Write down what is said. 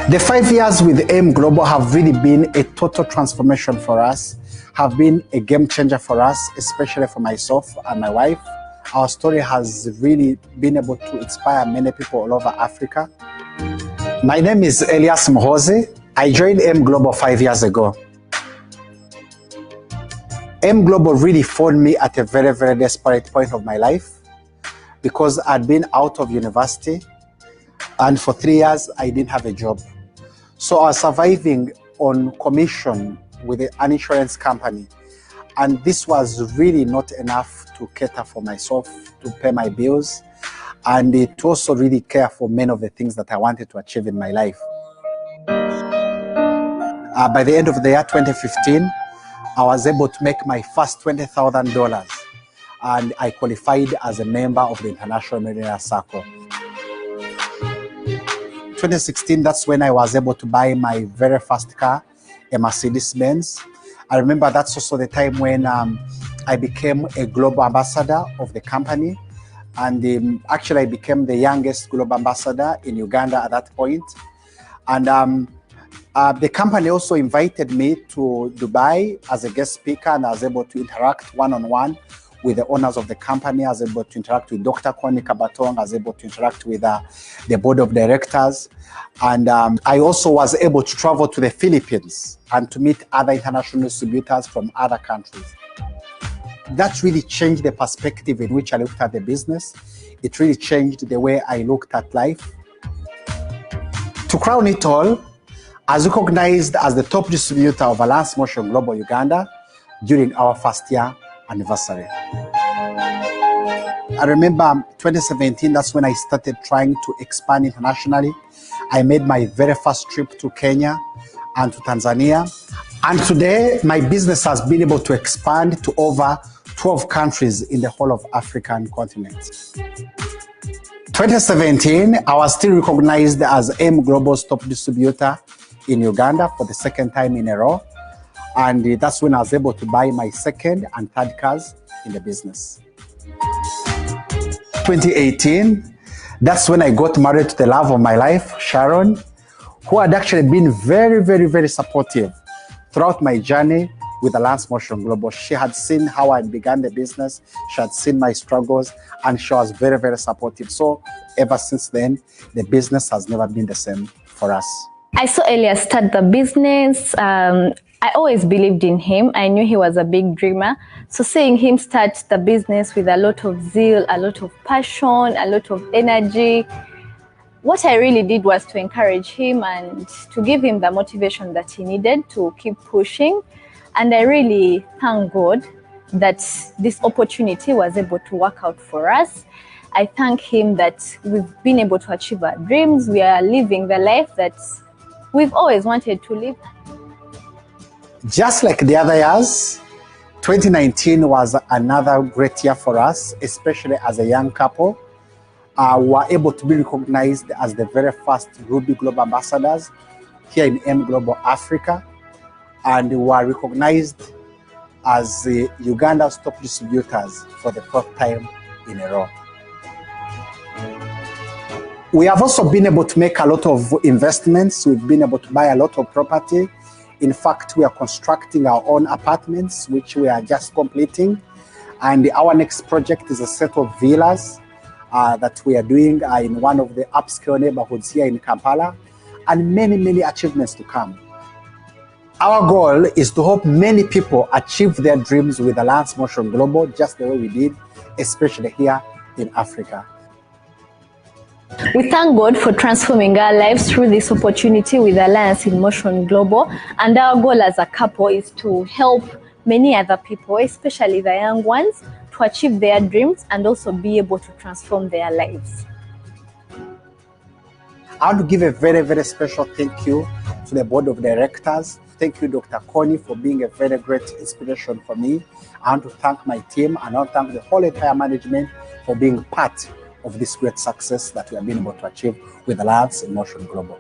The 5 years with AIM Global have really been a total transformation for us, have been a game changer for us, especially for myself and my wife. Our story has really been able to inspire many people all over Africa. My name is ALIAS MUHOOZI. I joined AIM Global 5 years ago. AIM Global really found me at a very, very desperate point of my life because I'd been out of university and for 3 years I didn't have a job. So I was surviving on commission with an insurance company, and this was really not enough to cater for myself, to pay my bills, and to also really care for many of the things that I wanted to achieve in my life. By the end of the year 2015, I was able to make my first $20,000, and I qualified as a member of the International Millionaire Circle. 2016, that's when I was able to buy my very first car, a Mercedes-Benz. I remember that's also the time when I became a global ambassador of the company. And actually, I became the youngest global ambassador in Uganda at that point. And the company also invited me to Dubai as a guest speaker, and I was able to interact one-on-one with the owners of the company. I was able to interact with Dr. Connie Kabatong. I was able to interact with the board of directors. And I also was able to travel to the Philippines and to meet other international distributors from other countries. That really changed the perspective in which I looked at the business. It really changed the way I looked at life. To crown it all, I was recognized as the top distributor of ALIAS Motion Global Uganda during our first year anniversary. I remember 2017, that's when I started trying to expand internationally. I made my very first trip to Kenya and to Tanzania. And today, my business has been able to expand to over 12 countries in the whole of African continent. 2017, I was still recognized as AIM Global's top distributor in Uganda for the second time in a row. And that's when I was able to buy my second and third cars in the business. 2018, that's when I got married to the love of my life, Sharon, who had actually been very, very, very supportive throughout my journey with ALIAS Motion Global. She had seen how I began the business, she had seen my struggles, and she was very, very supportive. So ever since then, the business has never been the same for us. I saw ALIAS start the business. I always believed in him. I knew he was a big dreamer. So seeing him start the business with a lot of zeal, a lot of passion, a lot of energy, what I really did was to encourage him and to give him the motivation that he needed to keep pushing. And I really thank God that this opportunity was able to work out for us. I thank him that we've been able to achieve our dreams. We are living the life that we've always wanted to live. Just like the other years, 2019 was another great year for us, especially as a young couple. We were able to be recognized as the very first Ruby Global Ambassadors here in AIM Global Africa, and we were recognized as the Uganda's top distributors for the fourth time in a row. We have also been able to make a lot of investments. We've been able to buy a lot of property. In fact, we are constructing our own apartments, which we are just completing. And our next project is a set of villas that we are doing in one of the upscale neighborhoods here in Kampala, and many, many achievements to come. Our goal is to help many people achieve their dreams with ALIAS Motion Global, just the way we did, especially here in Africa. We thank God for transforming our lives through this opportunity with ALIAS in Motion Global. And our goal as a couple is to help many other people, especially the young ones, to achieve their dreams and also be able to transform their lives. I want to give a very, very special thank you to the board of directors. Thank you, Dr. Connie, for being a very great inspiration for me. I want to thank my team, and I want to thank the whole entire management for being part of this great success that we have been able to achieve with ALIAS in Motion Global.